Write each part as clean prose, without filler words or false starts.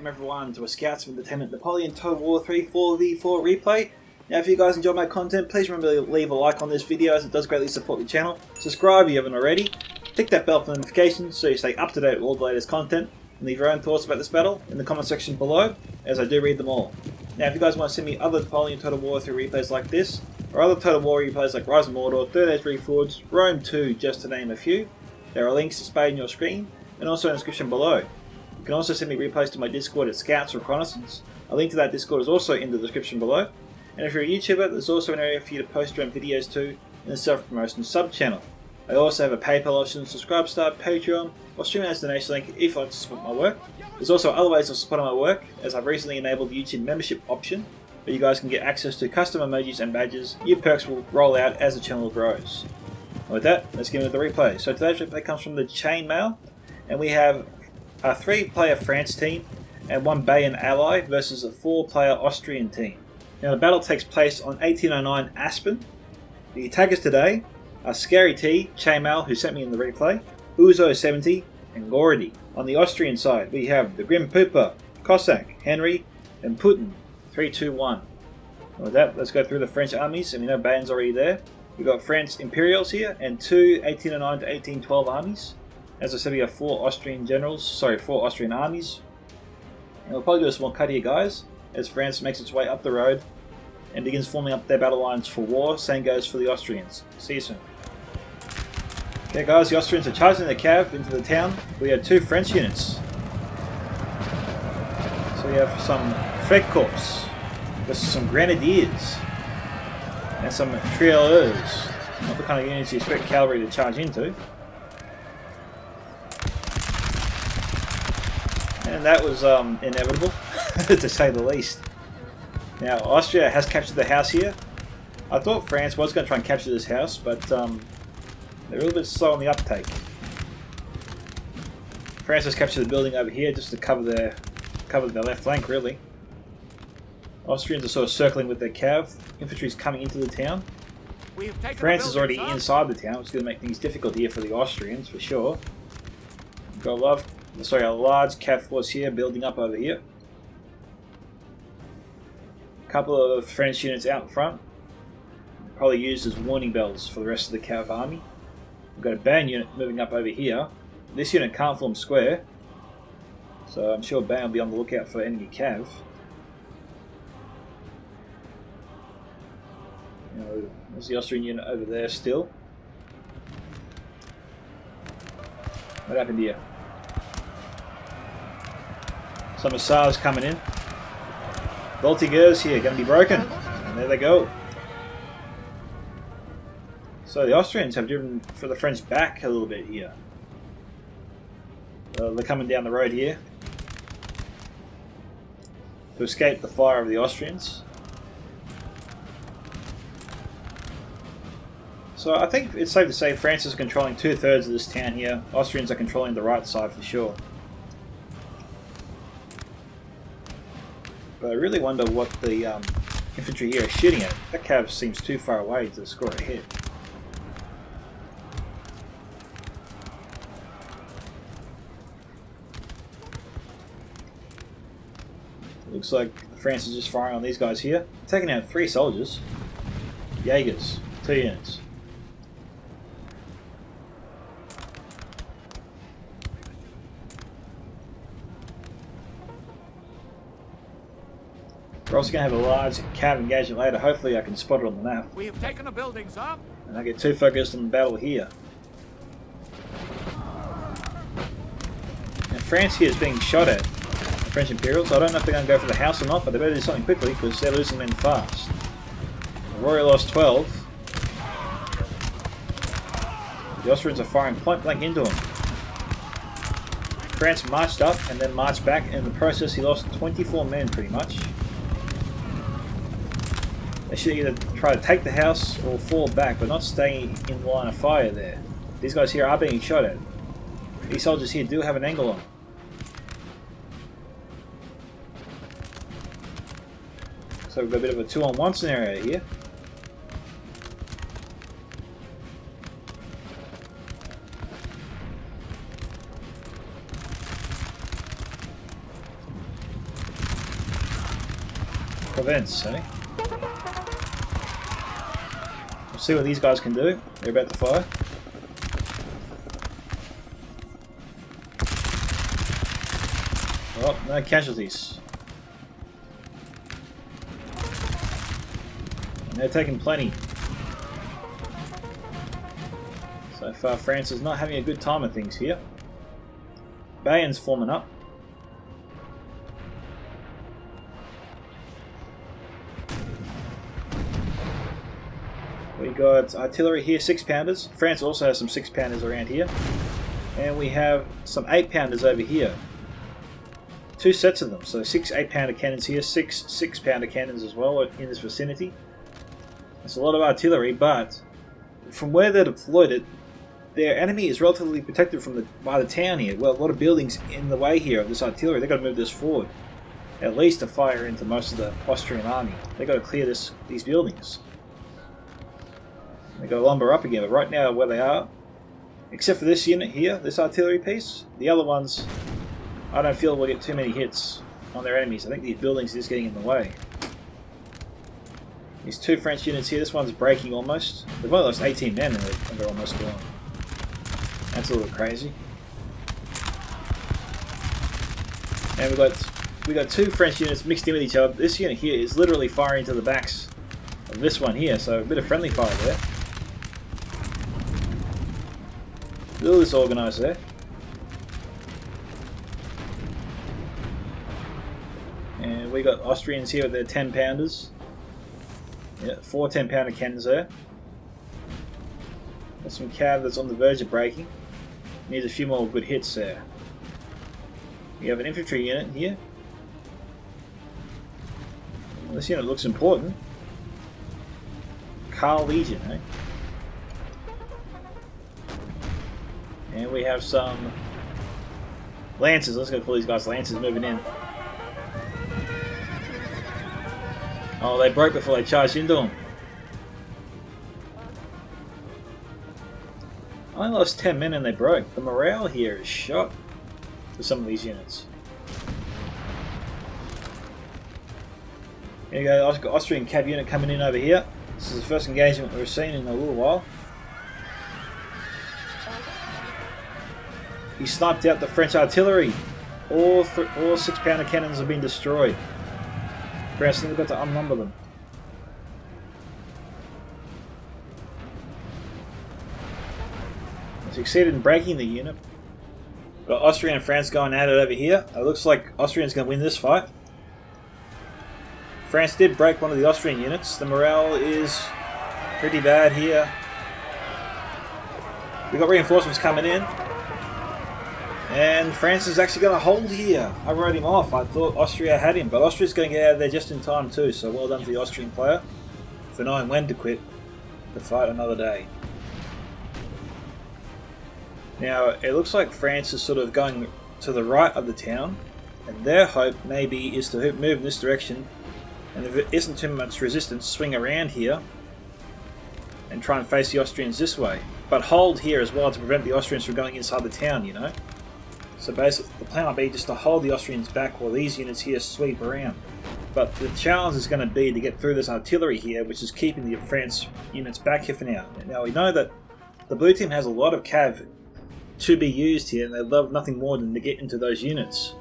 welcome everyone to a Scouts of Entertainment Napoleon Total War 3 4v4 replay. Now if you guys enjoy my content, please remember to leave a like on this video as it does greatly support the channel. Subscribe if you haven't already. Click that bell for notifications so you stay up to date with all the latest content. And leave your own thoughts about this battle in the comment section below, as I do read them all. Now if you guys want to send me other Napoleon Total War 3 replays like this, or other Total War replays like Rise of Mordor, Third Age Reforged, Rome 2, just to name a few, there are links displayed on your screen, and also in the description below. You can also send me replays to my Discord at Scouts Reconnaissance. A link to that Discord is also in the description below. And if you're a YouTuber, there's also an area for you to post your own videos to in the self-promotion sub-channel. I also have a PayPal option, Subscribe Star, Patreon, or stream as donation link if you'd like to support my work. There's also other ways of supporting my work, as I've recently enabled the YouTube membership option, where you guys can get access to custom emojis and badges. New perks will roll out as the channel grows. And with that, let's get into the replay. So today's replay comes from the Chainmail, and we have a 3-player France team and 1 Bayan ally versus a 4-player Austrian team. Now the battle takes place on 1809 Aspern. The attackers today are Scary T, Chainmail, who sent me in the replay, Uzo 70, and Gordy. On the Austrian side, we have the Grim Pooper, Cossack, Henry, and Putin, 321. With that, let's go through the French armies, and we know Bayan's already there. We've got France Imperials here, and 2 1809 to 1812 armies. As I said, we have 4 Austrian armies. And we'll probably do a small cut here, guys, as France makes its way up the road and begins forming up their battle lines for war. Same goes for the Austrians. See you soon. Okay guys, the Austrians are charging their cav into the town. We have 2 French units. So we have some Freikorps versus some Grenadiers and some Tirailleurs. Not the kind of units you expect cavalry to charge into. And that was inevitable, to say the least. Now, Austria has captured the house here. I thought France was going to try and capture this house, but they're a little bit slow on the uptake. France has captured the building over here just to cover their left flank, really. Austrians are sort of circling with their cav. Infantry's coming into the town. France is already inside the town, which is going to make things difficult here for the Austrians, for sure. We've got a large cav force here building up over here. A couple of French units out in front, probably used as warning bells for the rest of the cav army. We've got a Bayan unit moving up over here. This unit can't form square, so I'm sure Bayan will be on the lookout for enemy cav. There's the Austrian unit over there still. What happened here? Some hussars coming in. Voltigeurs here, going to be broken. And there they go. So the Austrians have driven for the French back a little bit here. They're coming down the road here to escape the fire of the Austrians. So I think it's safe to say France is controlling 2/3 of this town here. Austrians are controlling the right side for sure. But I really wonder what the infantry here are shooting at. That cav seems too far away to score a hit. Looks like France is just firing on these guys here. Taking out 3 soldiers. Jaegers, 2 units. We're also going to have a large cav engagement later. Hopefully I can spot it on the map. We have taken a building, sir. And I get too focused on the battle here. And France here is being shot at. The French Imperials. I don't know if they're going to go for the house or not, but they better do something quickly because they're losing men fast. Rory lost 12. The Austrians are firing point blank into him. France marched up and then marched back, and in the process he lost 24 men pretty much. They should either try to take the house or fall back, but not stay in line of fire there. These guys here are being shot at. These soldiers here do have an angle on them. So we've got a bit of a 2-on-1 scenario here. prevents, eh? We'll see what these guys can do. They're about to fire. Oh, no casualties. And they're taking plenty. So far, France is not having a good time of things here. Bayon's forming up. We got artillery here, 6-pounders. France also has some 6-pounders around here. And we have some 8-pounders over here. 2 sets of them, so 6 8-pounder cannons here, 6 6-pounder cannons as well in this vicinity. It's a lot of artillery, but from where they're deployed, their enemy is relatively protected by the town here. Well, a lot of buildings in the way here of this artillery. They've got to move this forward, at least to fire into most of the Austrian army. They've got to clear these buildings. They've got to lumber up again, but right now where they are, except for this unit here, this artillery piece, the other ones, I don't feel we'll get too many hits on their enemies. I think these buildings are just getting in the way. These 2 French units here, this one's breaking almost. They've only lost 18 men and they're almost gone. That's a little crazy. And we got 2 French units mixed in with each other. This unit here is literally firing into the backs of this one here, so a bit of friendly fire there. A little disorganized there. And we got Austrians here with their 10-pounders. Yeah, 4 10-pounder cannons there. Got some cav that's on the verge of breaking. Needs a few more good hits there. We have an infantry unit here. Well, this unit looks important. Carl Legion, eh? And we have some Lancers. Let's go call these guys Lancers moving in. Oh, they broke before they charged into them. I lost 10 men and they broke. The morale here is shot for some of these units. Here you go, Austrian cav unit coming in over here. This is the first engagement we've seen in a little while. He sniped out the French artillery. All 6-pounder cannons have been destroyed. France never got to unnumber them. Succeeded in breaking the unit. Got Austria and France going at it over here. It looks like Austria's going to win this fight. France did break one of the Austrian units. The morale is pretty bad here. We got reinforcements coming in. And France is actually going to hold here. I wrote him off. I thought Austria had him, but Austria's going to get out of there just in time too. So well done to the Austrian player for knowing when to quit to fight another day. Now, it looks like France is sort of going to the right of the town, and their hope maybe is to move in this direction, and if it isn't too much resistance, swing around here and try and face the Austrians this way. But hold here as well to prevent the Austrians from going inside the town, you know? So basically, the plan might be just to hold the Austrians back while these units here sweep around. But the challenge is going to be to get through this artillery here, which is keeping the France units back here for now. Now, we know that the blue team has a lot of cav to be used here, and they love nothing more than to get into those units.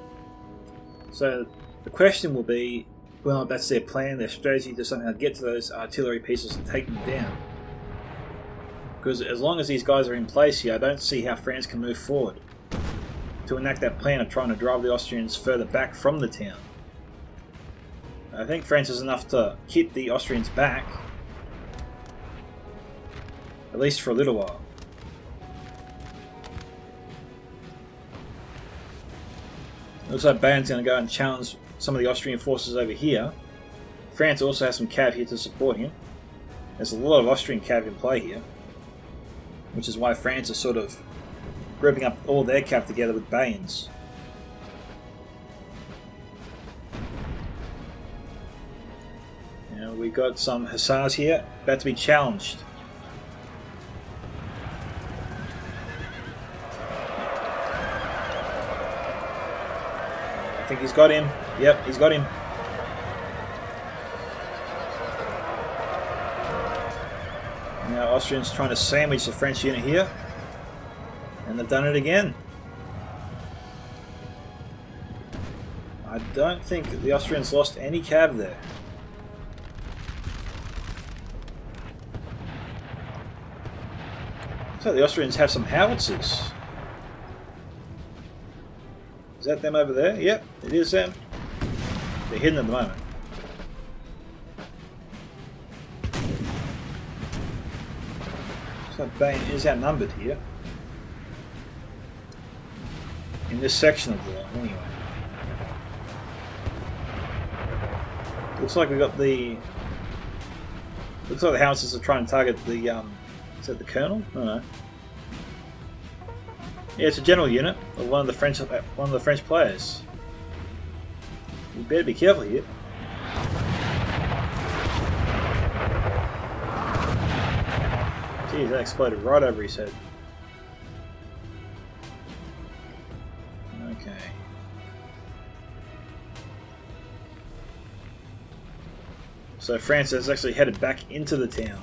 So the question will be, well, that's their plan, their strategy to somehow get to those artillery pieces and take them down. Because as long as these guys are in place here, I don't see how France can move forward to enact that plan of trying to drive the Austrians further back from the town. I think France is enough to keep the Austrians back, at least for a little while. Looks like Bayon's going to go and challenge some of the Austrian forces over here. France also has some cav here to support him. There's a lot of Austrian cav in play here, which is why France is sort of grouping up all their cav together with Bayon's. Now we've got some hussars here about to be challenged. I think he's got him. Yep, he's got him. Now Austrians trying to sandwich the French unit here. And they've done it again. I don't think that the Austrians lost any cav there. So the Austrians have some howitzers. Is that them over there? Yep, it is them. They're hidden at the moment. So Bain is outnumbered here. In this section of the line, anyway. Looks like we got the. Looks like the howitzers are trying to target the. Is that the colonel? I don't know. Yeah, it's a general unit of one of the French players. You better be careful here. Geez, that exploded right over his head. Okay. So France has actually headed back into the town.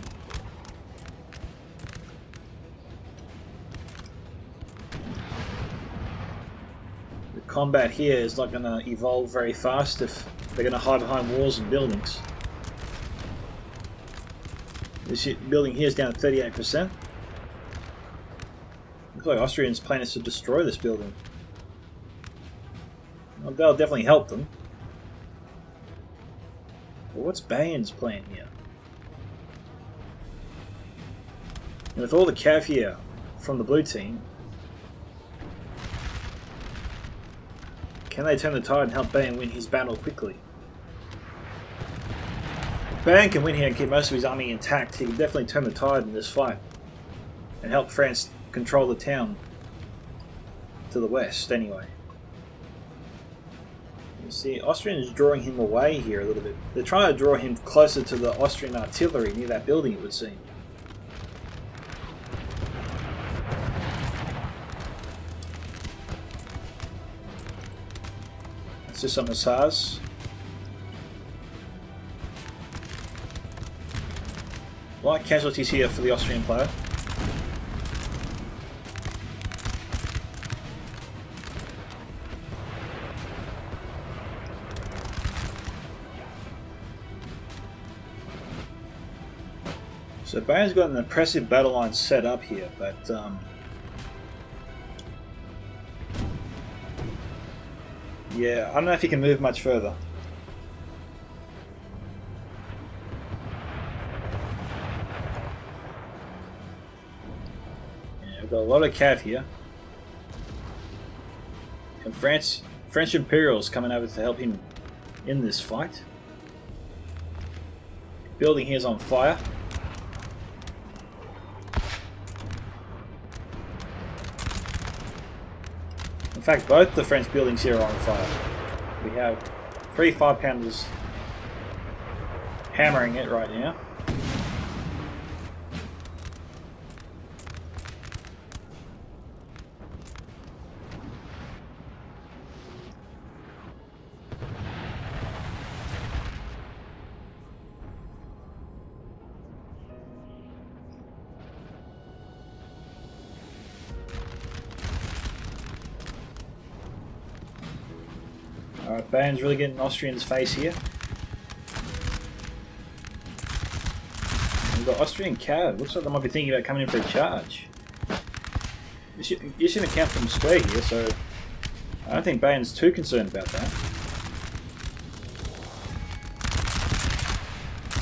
The combat here is not going to evolve very fast if they're going to hide behind walls and buildings. This building here is down to 38%. Looks like Austrians' plan is to destroy this building. Well, that'll definitely help them. But what's Bayern's plan here? And with all the cav here from the blue team, can they turn the tide and help Bayern win his battle quickly? Bayern can win here and keep most of his army intact. He can definitely turn the tide in this fight and help France control the town to the west anyway. You see, Austrian is drawing him away here a little bit. They're trying to draw him closer to the Austrian artillery near that building, it would seem. That's just some hussars. Light casualties here for the Austrian player. So Bayern's got an impressive battle line set up here, but yeah, I don't know if he can move much further. Yeah, we've got a lot of cav here, and French Imperials coming over to help him in this fight. Building here is on fire. In fact, both the French buildings here are on fire. We have 3 5-pounders hammering it right now. Alright, Bayern's really getting Austrian's face here. We've got Austrian cav. Looks like they might be thinking about coming in for a charge. You shouldn't account for them square here, so I don't think Bayern's too concerned about that.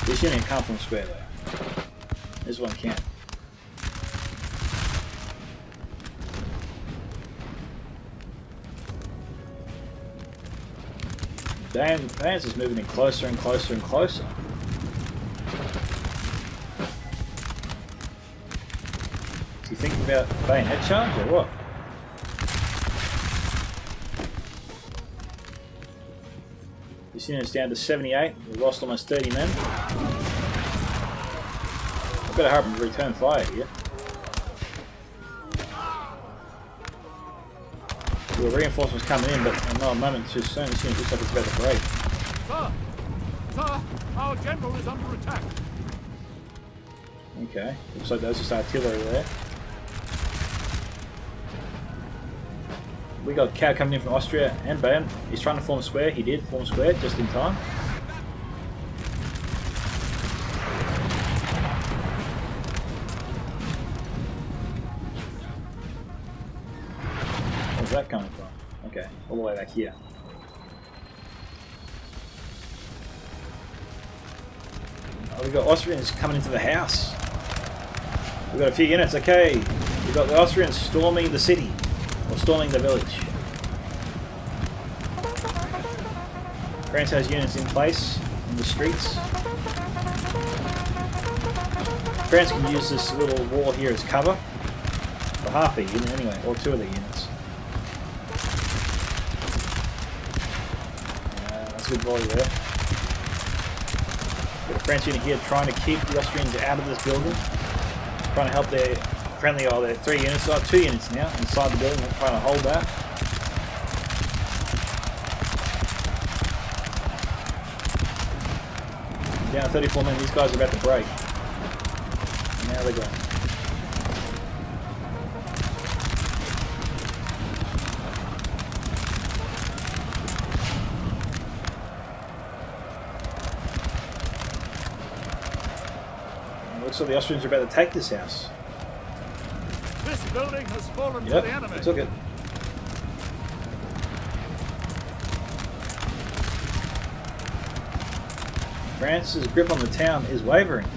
This unit can't from square though. This one can't. Bayern's is moving in closer and closer and closer. Do you think about bayonet charge or what? This unit's down to 78. We've lost almost 30 men. I better hurry and return fire here. The reinforcements coming in, but not a moment too soon. This unit looks like it's about to break. Sir! Sir! Our general is under attack! Okay, looks like there's just artillery there. We got Cav coming in from Austria and Bayern. He's trying to form a square. He did form a square just in time. Where's that coming from? Okay, all the way back here. Oh, we've got Austrians coming into the house. We've got a few units. Okay, we've got the Austrians storming the city. Or storming the village. France has units in place in the streets. France can use this little wall here as cover for half the unit anyway, or two of the units. That's a good volley there. Got a French unit here trying to keep the Austrians out of this building, trying to help their friendly, oh, they're 3 units, oh, 2 units now inside the building. They're trying to hold that. Down to 34 men, these guys are about to break. And now they're gone. Looks like the Austrians are about to take this house. This building has fallen to the enemy. They took it. France's grip on the town is wavering.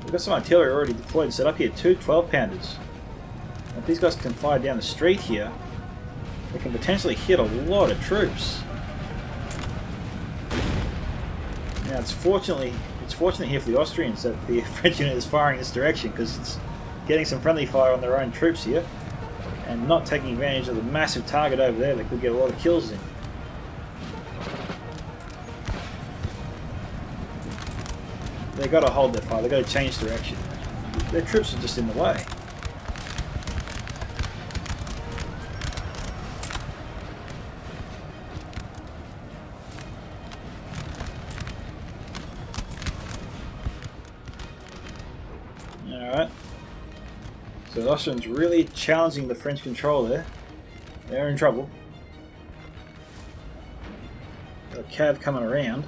We've got some artillery already deployed and set up here. 2 12-pounders. If these guys can fire down the street here, they can potentially hit a lot of troops. Now it's fortunate here for the Austrians that the French unit is firing this direction, because it's getting some friendly fire on their own troops here and not taking advantage of the massive target over there that could get a lot of kills in. They've got to hold their fire, they've got to change direction. Their troops are just in the way. Alright. So the Austrians really challenging the French control there. They're in trouble. Got a Cav coming around.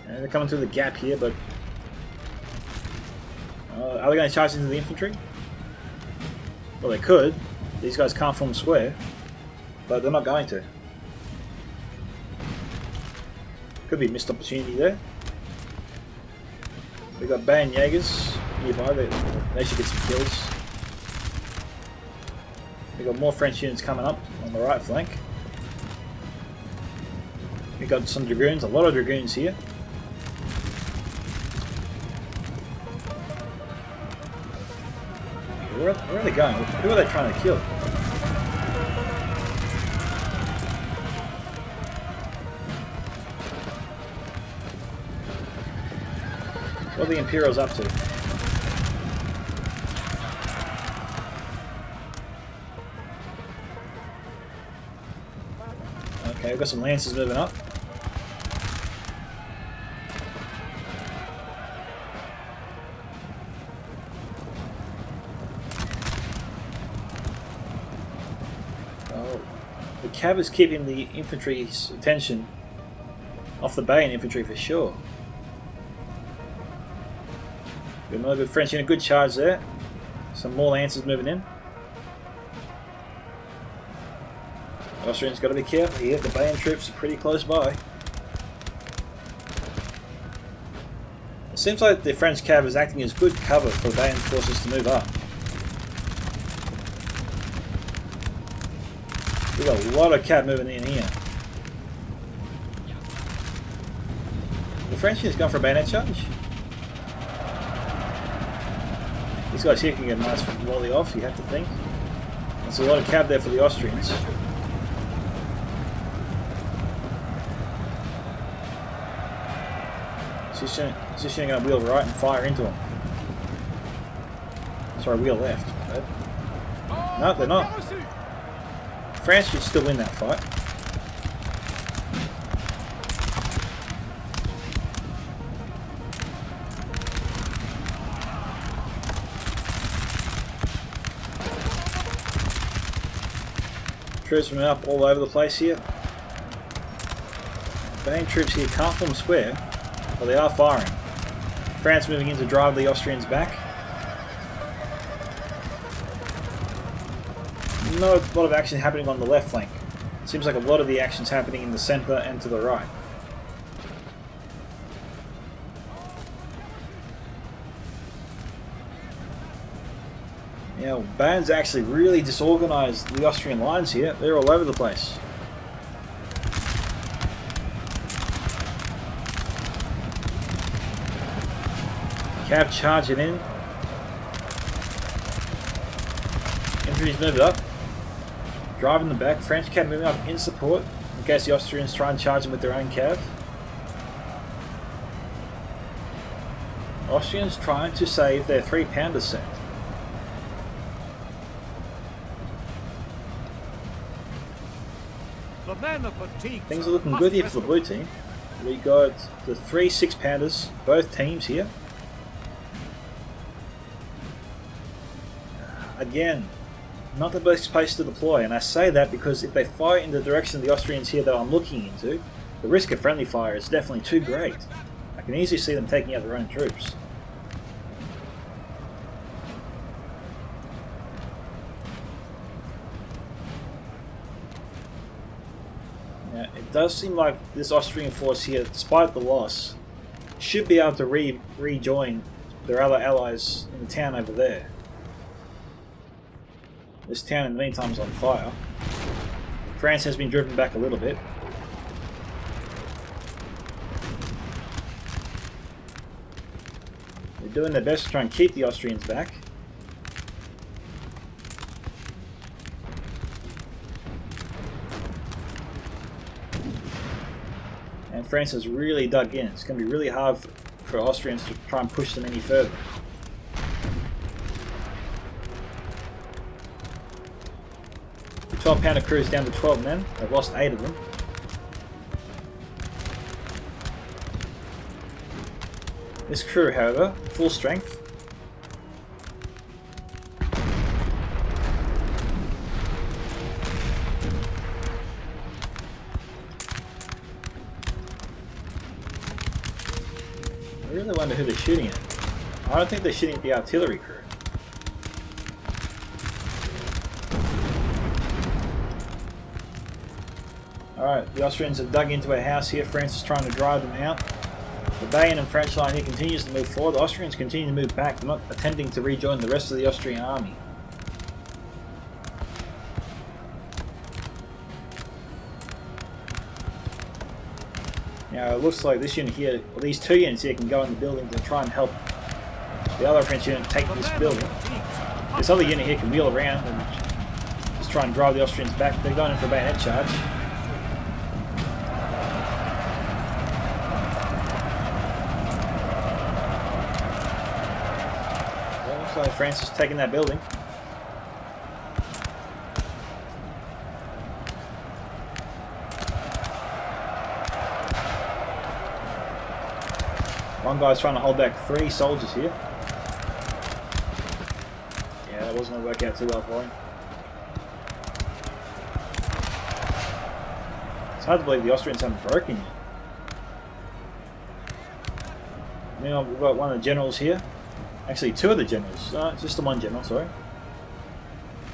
And they're coming through the gap here, but are they going to charge into the infantry? Well, they could. These guys can't form a square, but they're not going to. Could be a missed opportunity there. We've got Bayern Jaegers nearby, they should get some kills. We've got more French units coming up on the right flank. We've got some Dragoons, a lot of Dragoons here. Where are they going? Who are they trying to kill? What are the Imperials up to? Okay, we've got some Lancers moving up. Oh, the Cav is keeping the infantry's attention off the Bayern infantry for sure. Got another good French unit, good charge there. Some more Lancers moving in. The Austrians got to be careful here. The Bayern troops are pretty close by. It seems like the French Cav is acting as good cover for Bayern forces to move up. We've got a lot of Cav moving in here. The French unit's gone for a bayonet charge. These guys here can get a nice volley off, you have to think. There's a lot of Cav there for the Austrians. Is this unit going to wheel right and fire into them? Sorry, wheel left. No, they're not. France should still win that fight. Troops moving up all over the place here. Main troops here can't form square, but they are firing. France moving in to drive the Austrians back. Not a lot of action happening on the left flank. Seems like a lot of the action's happening in the centre and to the right. Now, Bayern's actually really disorganised the Austrian lines here. They're all over the place. Cav charging in. Infantry's moved up. Driving them back. French cav moving up in support in case the Austrians try and charge them with their own cav. Austrians trying to save their 3-pounder set. The men are fatigued. Things are looking good here for the blue team. We got the 3 6-pounders, both teams here. Again, not the best place to deploy, and I say that because if they fire in the direction of the Austrians here that I'm looking into, the risk of friendly fire is definitely too great. I can easily see them taking out their own troops. Now, it does seem like this Austrian force here, despite the loss, should be able to rejoin their other allies in the town over there. This town in the meantime is on fire. France has been driven back a little bit. They're doing their best to try and keep the Austrians back. And France has really dug in. It's going to be really hard for Austrians to try and push them any further. The 12-pounder crew is down to 12 men. They've lost 8 of them. This crew, however, full strength. I really wonder who they're shooting at. I don't think they're shooting at the artillery crew. Alright, the Austrians have dug into a house here. France is trying to drive them out. The Bayern and French line here continues to move forward. The Austrians continue to move back. They're not attempting to rejoin the rest of the Austrian army. Now it looks like this unit here, or these 2 units here, can go in the building to try and help the other French unit take this building. This other unit here can wheel around and just try and drive the Austrians back. They're going in for a bayonet charge. Looks like France is taking that building. One guy's trying to hold back 3 soldiers here. Yeah, that wasn't going to work out too well for him. It's hard to believe the Austrians haven't broken yet. Now we've got one of the generals here. Actually, 2 of the generals. Just the one general, sorry.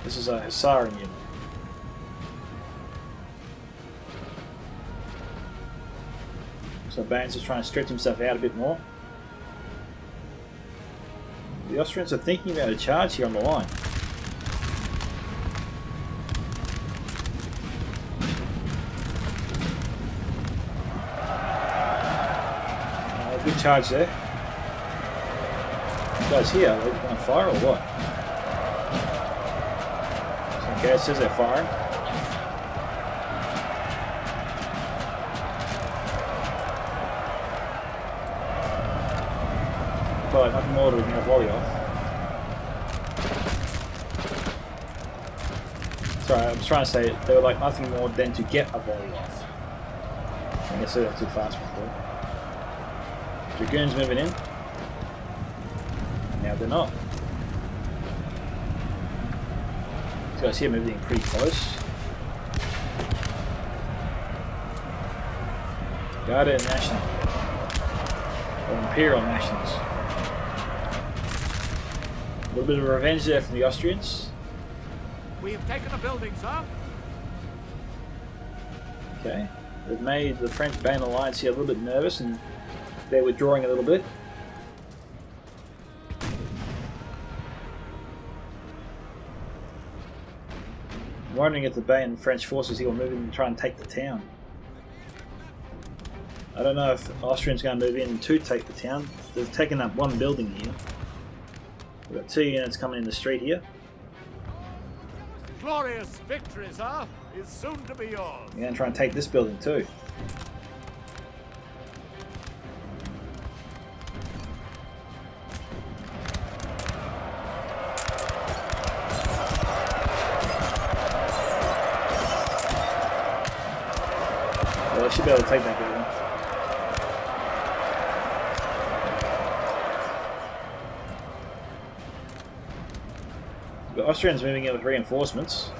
This is a Hussarian unit. So Bayern's just trying to stretch himself out a bit more. The Austrians are thinking about a charge here on the line. Good charge there. You guys here, are they going to fire or what? Okay, it says they're firing. But nothing more to get a volley off. Sorry, I was trying to say they were like nothing more than to get a volley off. I guess I said that too fast before. Dragoons moving in. Now they're not. These guys here moving in pretty close. Garda National. Or Imperial Nationals. A little bit of revenge there from the Austrians. We have taken a building, sir. Okay. They've made the French-Bain alliance here a little bit nervous, and they're withdrawing a little bit. I'm wondering if the Bain French forces here will move in and try and take the town. I don't know if Austrians going to move in to take the town. They've taken up one building here. We've got 2 units coming in the street here. Glorious victory, sir, is soon to be yours. We're going to try and take this building too. Well, I should be able to take that building. The Austrians moving in with reinforcements.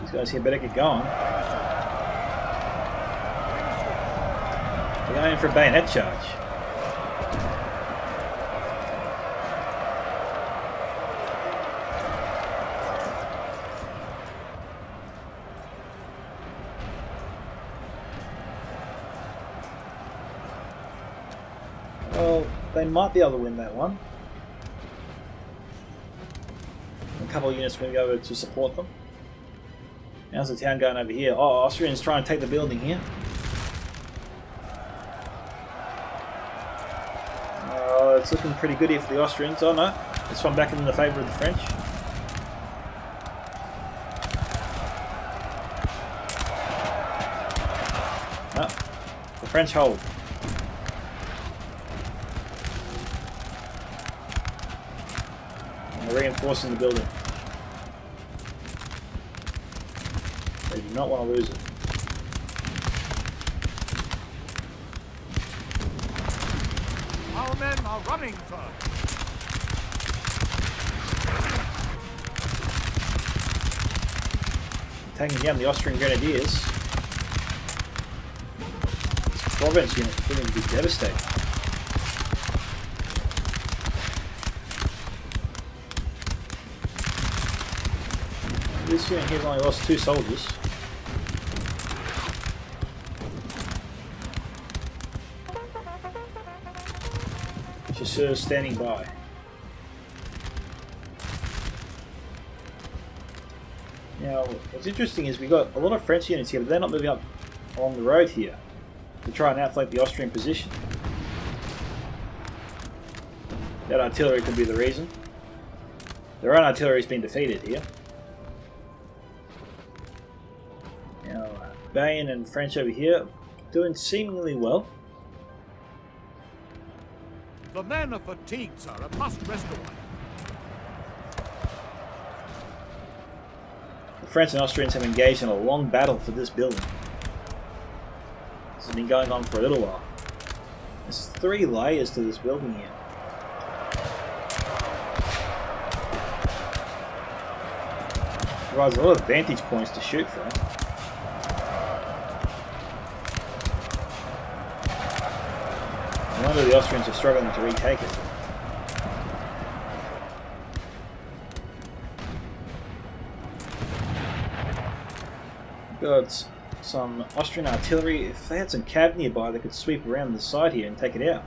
These guys here better get going. They're going in for a bayonet charge. Well, they might be able to win that one. A couple of units moving over to support them. How's the town going over here? Oh, Austrians trying to take the building here. Oh, it's looking pretty good here for the Austrians. Oh no, this one back in the favour of the French. No, the French hold. And they're reinforcing the building. They do not want to lose it. Our men are running, sir. Taking down the Austrian Grenadiers. This province unit is going to be devastating. This unit here has only lost 2 soldiers. Chasseurs standing by. Now, what's interesting is we've got a lot of French units here, but they're not moving up along the road here to try and outflank the Austrian position. That artillery could be the reason. Their own artillery has been defeated here. Now, Bain and French over here doing seemingly well. The men are fatigued, sir, and must rest awhile. The French and Austrians have engaged in a long battle for this building. This has been going on for a little while. There's 3 layers to this building here. Provides a lot of vantage points to shoot from. No wonder the Austrians are struggling to retake it. Got some Austrian artillery. If they had some cav nearby, they could sweep around the side here and take it out.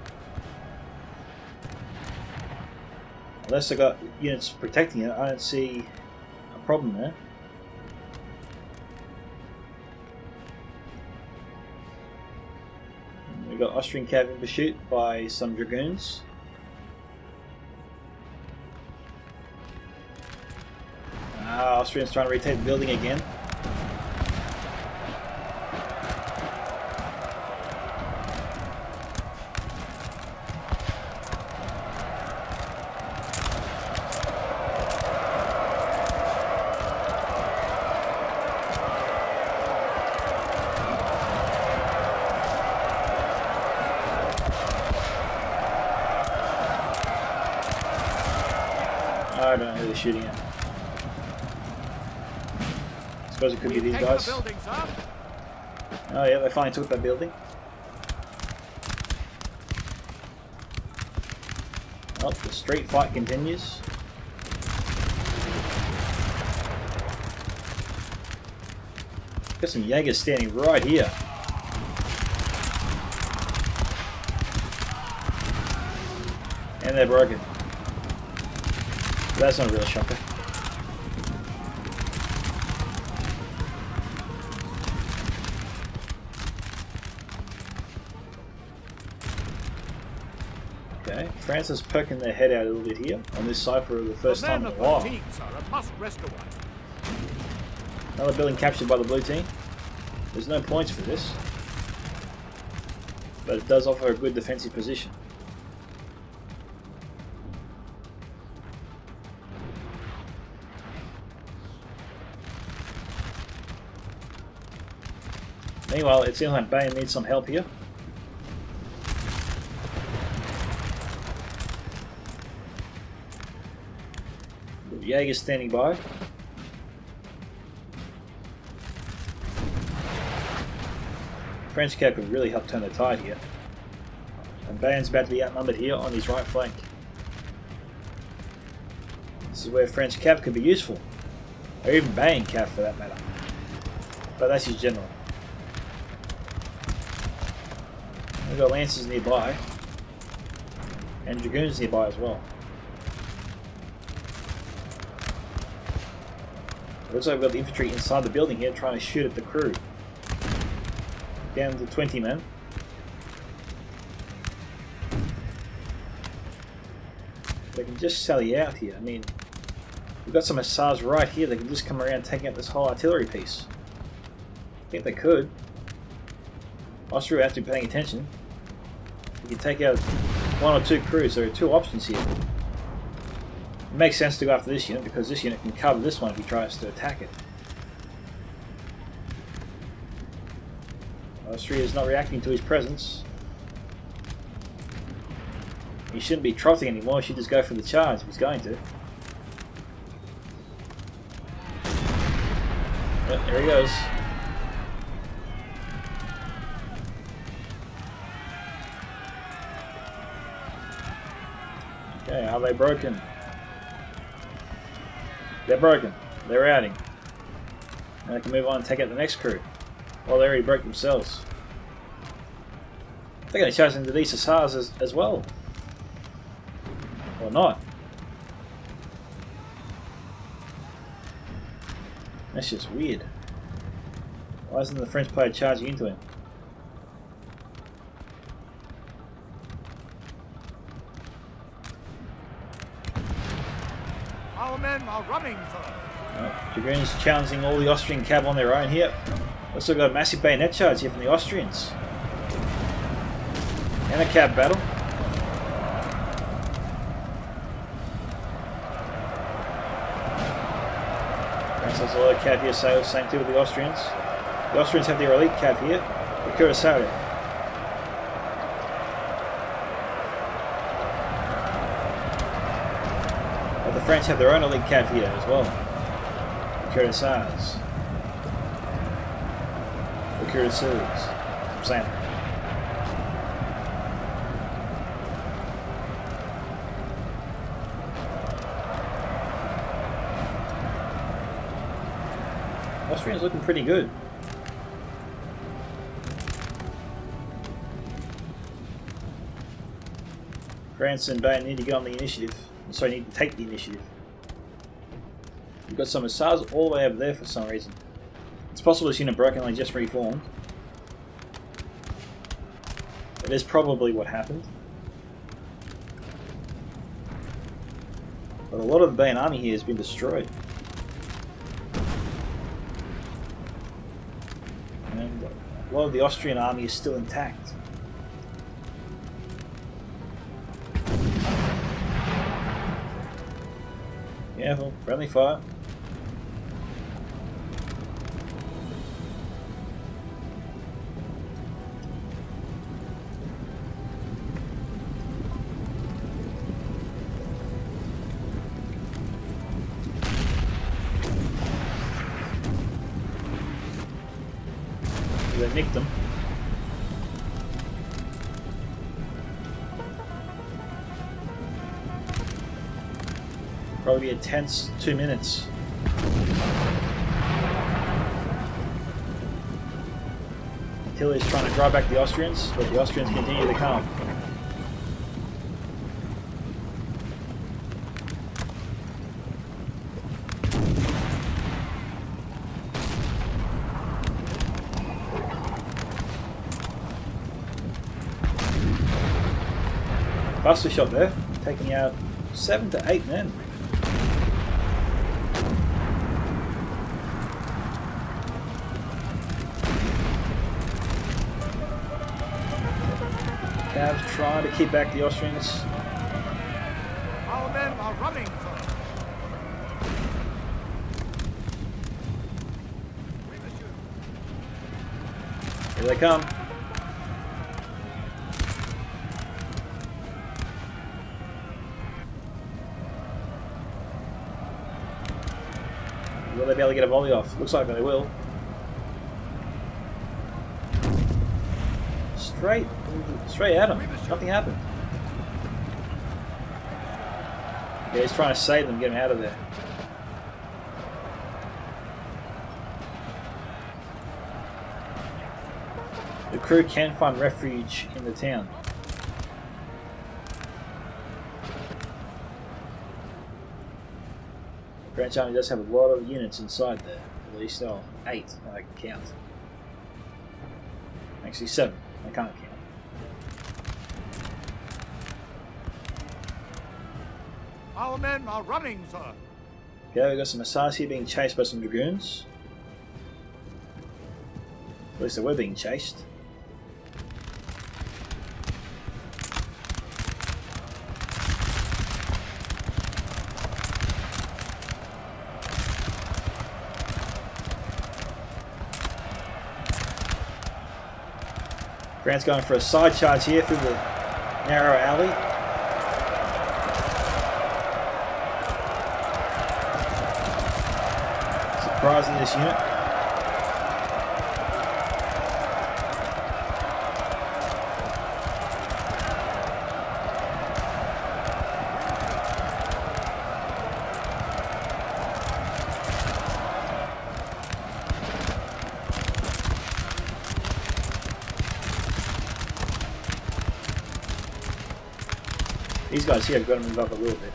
Unless they got units protecting it, I don't see a problem there. We got Austrian cav in pursuit by some dragoons. Austrians trying to retake the building again. I don't know who they're shooting at. suppose it could be We've these taken guys. the building, sir. Oh yeah, they finally took that building. Oh, the street fight continues. Got some Jaegers standing right here. And they're broken. That's not a real shocker. Okay, France is poking their head out a little bit here on this side for the first time in a while. Fatigued, sir, and must rest a while. Another building captured by the blue team. There's no points for this, but it does offer a good defensive position. Meanwhile, it seems like Bayern needs some help here. Jaeger's standing by. French cap could really help turn the tide here. And Bayern's about to be outnumbered here on his right flank. This is where French cap could be useful. Or even Bayern cap for that matter. But that's his general. We've got Lancers nearby. And Dragoons nearby as well. Looks like we've got the infantry inside the building here trying to shoot at the crew. Down to 20 men. They can just sally out here. I mean, we've got some hussars right here. They can just come around taking out this whole artillery piece. I think they could. Austria have to be paying attention. You can take out one or two crews. There are two options here. It makes sense to go after this unit because this unit can cover this one if he tries to attack it. Austria is not reacting to his presence. He shouldn't be trotting anymore, he should just go for the charge if he's going to. Yep, there he goes. Okay, are they broken? They're broken. They're routing. And they can move on and take out the next crew. Well, they already broke themselves. They're going to charge into these hussars as well. Or not. That's just weird. Why isn't the French player charging into him? Our men are running, sir. Dragoons challenging all the Austrian cav on their own here. Also got a massive bayonet charge here from the Austrians. And a cav battle. France has a lot of cav here, same too with the Austrians. The Austrians have their elite cav here, the Curaçao. But the French have their own elite cav here as well. The Curaçaos. The Curaçaos. I'm saying that. Austrians looking pretty good. France and Bayern need to get on the initiative. Sorry, need to take the initiative. We've got some hussars all the way over there for some reason. It's possible this unit broke and they just reformed. That is probably what happened. But a lot of the Bayern army here has been destroyed. And a lot of the Austrian army is still intact. Careful, friendly fire. they've nicked them. Probably a tense 2 minutes. Tilly's trying to drive back the Austrians, but the Austrians continue to come. Buster shot there, taking out 7 to 8 men. Cavs trying to keep back the Austrians. Our men are running for it. Here they come. Will they be able to get a volley off? Looks like they will. Straight at him. Nothing happened. Yeah, he's trying to save them, get them out of there. The crew can find refuge in the town. The French army does have a lot of units inside there. At least 8 I can count. Actually 7. I can't count. Our men are running, sir. Okay, we've got some Assassins here being chased by some dragoons. At least they were being chased. France going for a side charge here through the narrow alley. Surprising this unit. These guys here have got to move up a little bit.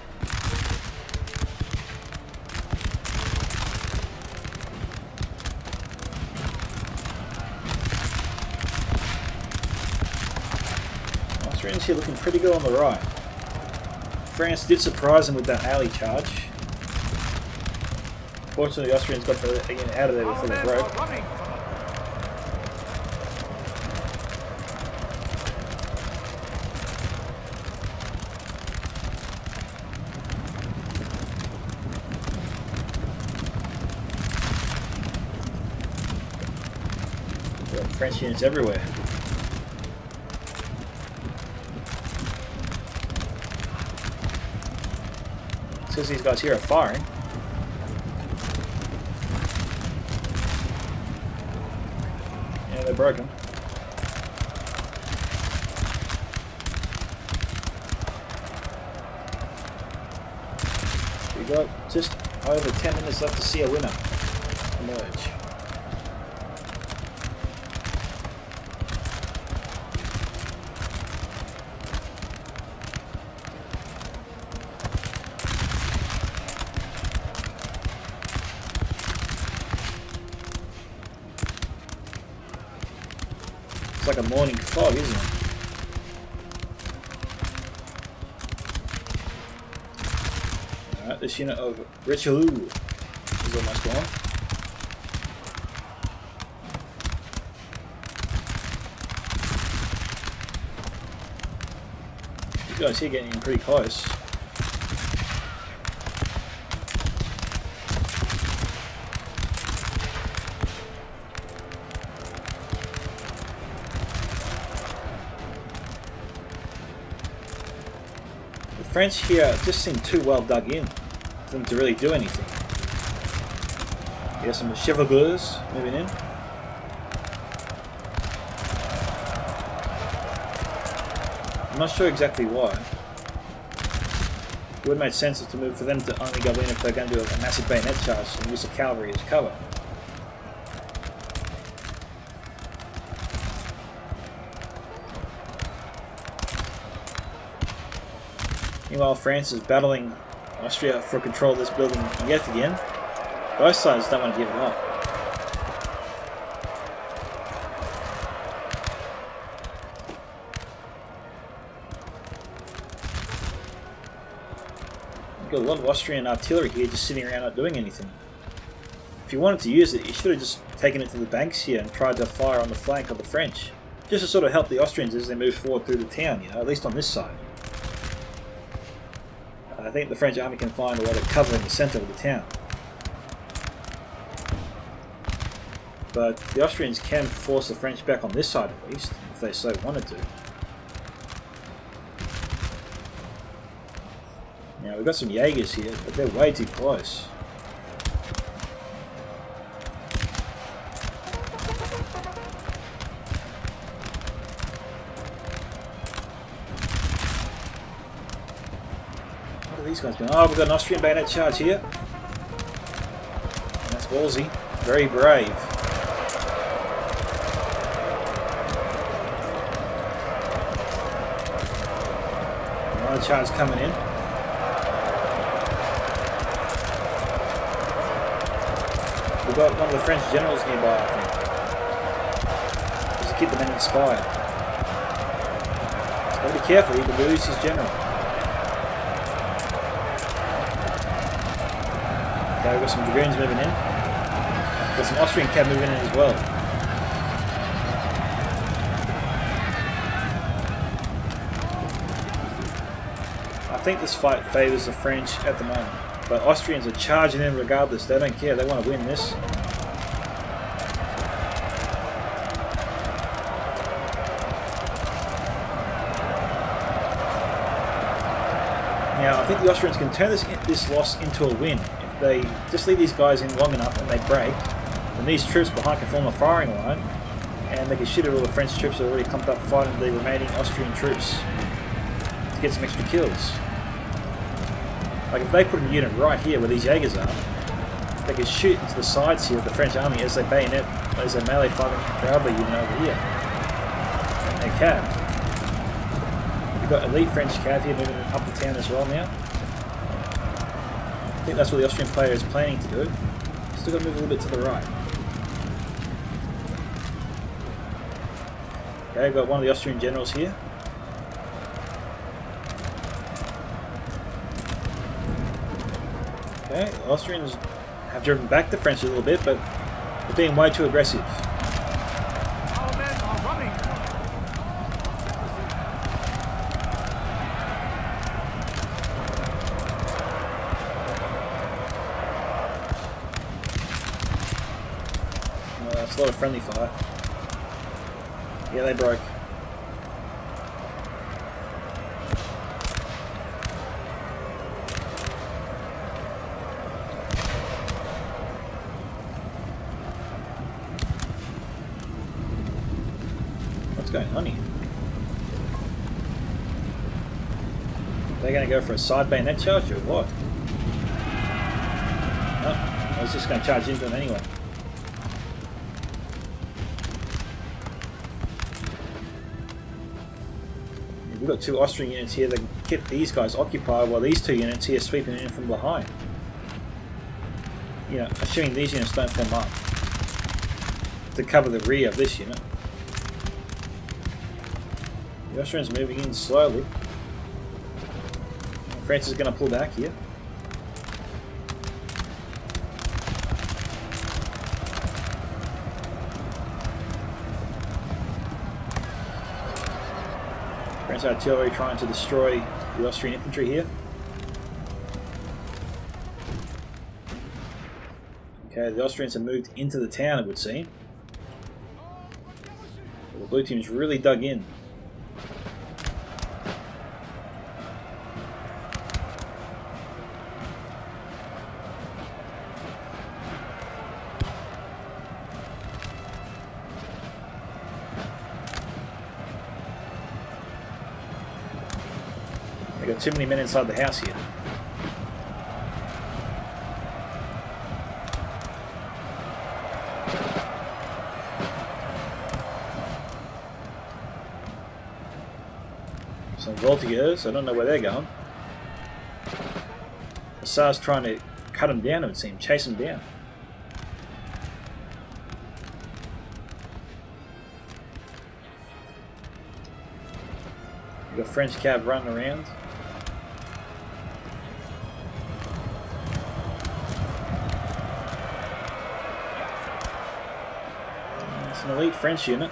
Austrians here looking pretty good on the right. France did surprise them with that alley charge. Fortunately, the Austrians got out of there before they broke. French units everywhere. Says these guys here are firing. Yeah, they're broken. We got just over 10 minutes left to see a winner emerge. It's like a morning fog, isn't it? Alright, this unit of Richelieu is almost gone. These guys here getting in pretty close. The French here just seem too well dug in for them to really do anything. You got some chevaucheurs moving in. I'm not sure exactly why. It would make sense to move for them to only go in if they're going to do a massive bayonet charge and use the cavalry as cover. Meanwhile, France is battling Austria for control of this building yet again. Both sides don't want to give it up. You've got a lot of Austrian artillery here just sitting around not doing anything. If you wanted to use it, you should have just taken it to the banks here and tried to fire on the flank of the French. Just to sort of help the Austrians as they move forward through the town, you know, at least on this side. I think the French army can find a lot of cover in the centre of the town. But the Austrians can force the French back on this side at least, if they so wanted to. Now we've got some Jaegers here, but they're way too close. These guys going, oh, we've got an Austrian bayonet charge here. And that's ballsy. Very brave. Another charge coming in. We've got one of the French generals nearby, I think. Just to keep the men inspired. He's got to be careful, he could lose his general. Okay, we've got some dragoons moving in. We've got some Austrian cav moving in as well. I think this fight favours the French at the moment, but Austrians are charging in regardless. They don't care, they want to win this. Now, I think the Austrians can turn this loss into a win. If they just leave these guys in long enough and they break, then these troops behind can form a firing line, and they can shoot at all the French troops that are already clumped up fighting the remaining Austrian troops to get some extra kills. Like if they put a unit right here where these Jaegers are, they can shoot into the sides here of the French army as they bayonet, as they melee fighting cavalry unit over here. And they're cav. We've got elite French cav here moving up the town as well now. I think that's what the Austrian player is planning to do. Still got to move a little bit to the right. Okay, we've got one of the Austrian generals here. Okay, the Austrians have driven back the French a little bit, but they're being way too aggressive. Our men are running. That's a lot of friendly fire. Yeah, they broke. What's going on here? They're going to go for a side bayonet charge or what? No, I was just going to charge into them anyway. We've got two Austrian units here that keep these guys occupied while these two units here sweeping in from behind. You know, assuming these units don't form up to cover the rear of this unit. The Austrians moving in slowly. France is going to pull back here. French artillery trying to destroy the Austrian infantry here. Okay, the Austrians have moved into the town, it would seem. The blue team's really dug in. got too many men inside the house here. Some Voltigeurs, I don't know where they're going. The Tsar's trying to cut them down, it would seem, chase them down. You've got French cav running around. It's an elite French unit.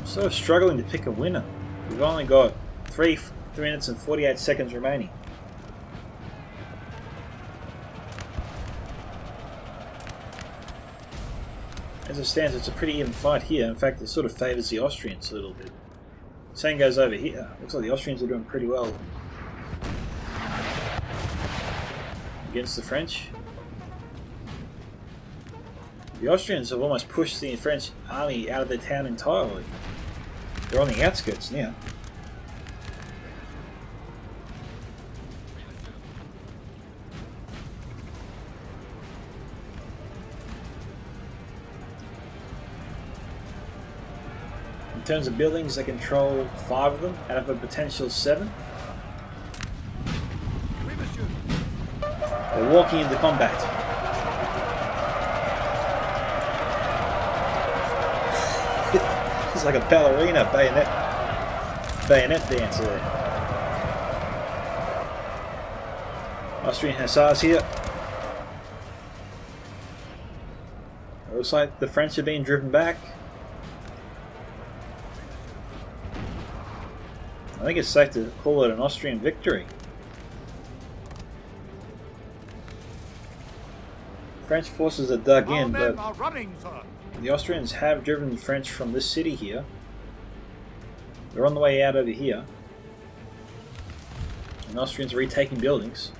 Sort of struggling to pick a winner. We've only got 3 minutes and 48 seconds remaining. As it stands, it's a pretty even fight here. In fact, it sort of favours the Austrians a little bit. Same goes over here. Looks like the Austrians are doing pretty well against the French. The Austrians have almost pushed the French army out of their town entirely. They're on the outskirts now. In terms of buildings, they control 5 of them out of a potential 7. They're walking into combat. It's like a ballerina bayonet dancer there. Austrian hussars here. It looks like the French are being driven back. I think it's safe to call it an Austrian victory. French forces are dug in, but the Austrians have driven the French from this city here. They're on the way out over here. And the Austrians are retaking buildings.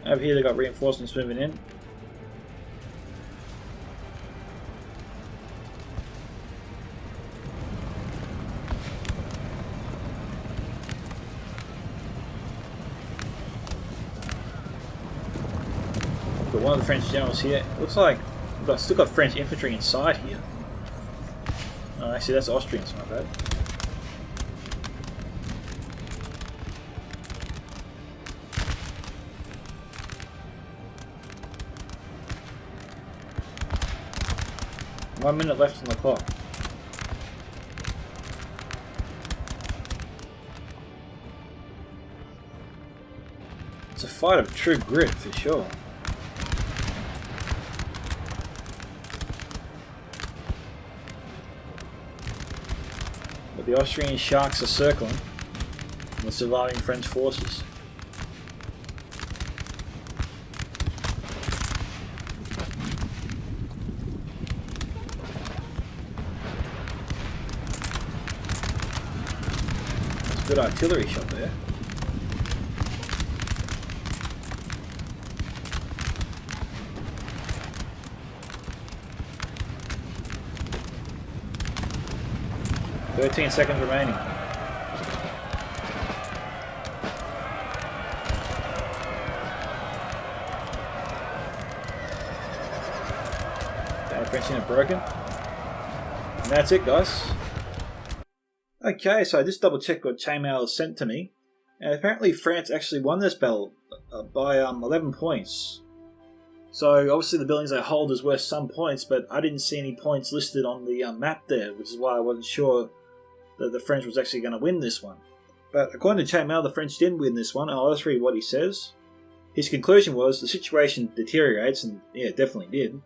Over here they've got reinforcements moving in. Got one of the French generals here. Looks like we've still got French infantry inside here. Oh, actually that's Austrians, my bad. One minute left on the clock. It's a fight of true grit for sure. But the Austrian sharks are circling the surviving French forces. Good artillery shot there. "13 seconds remaining. Okay, French unit broken. And that's it, guys. Okay, so I just double checked what CHAINMAIL sent to me, and apparently France actually won this battle by 11 points. So obviously the buildings they hold is worth some points, but I didn't see any points listed on the map there, which is why I wasn't sure that the French was actually going to win this one. But according to CHAINMAIL, the French did win this one, and I'll just read what he says. His conclusion was, the situation deteriorates, and yeah, it definitely did,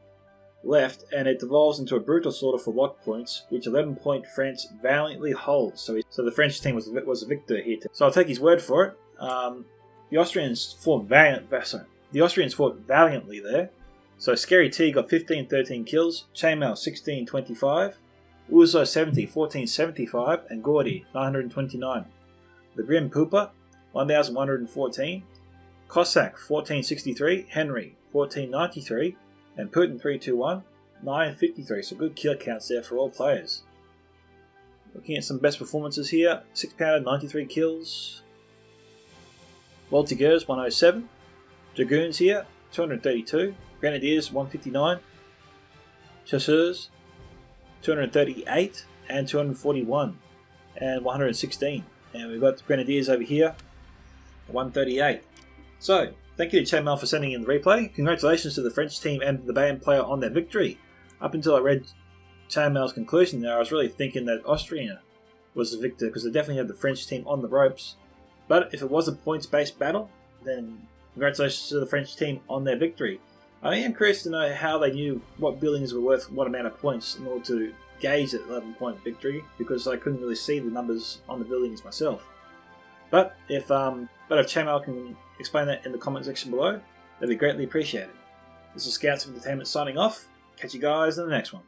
left, and it devolves into a brutal slaughter for block points, which 11-point France valiantly holds. So the French team was a victor here. So I'll take his word for it. The Austrians fought valiantly there. So Scary T got 15-13 kills, CHAINMAIL 16-25, Ouzo 70 14-75, and Gordy 929. The Grim Pooper 1114, Cossack 1463, Henry 1493, and Putin 321, 953. So good kill counts there for all players. Looking at some best performances here, 6 pounder 93 kills, Voltigeurs 107, Dragoons here 232, Grenadiers 159, Chasseurs 238 and 241 and 116, and we've got the Grenadiers over here 138. So thank you to CHAINMAIL for sending in the replay. Congratulations to the French team and the band player on their victory. Up until I read CHAINMAIL's conclusion there, I was really thinking that Austria was the victor because they definitely had the French team on the ropes. But if it was a points-based battle, then congratulations to the French team on their victory. I am curious to know how they knew what buildings were worth what amount of points in order to gauge that 11-point victory, because I couldn't really see the numbers on the buildings myself. But if CHAINMAIL can explain that in the comment section below, that'd be greatly appreciated. This is Scouts of Entertainment signing off. Catch you guys in the next one.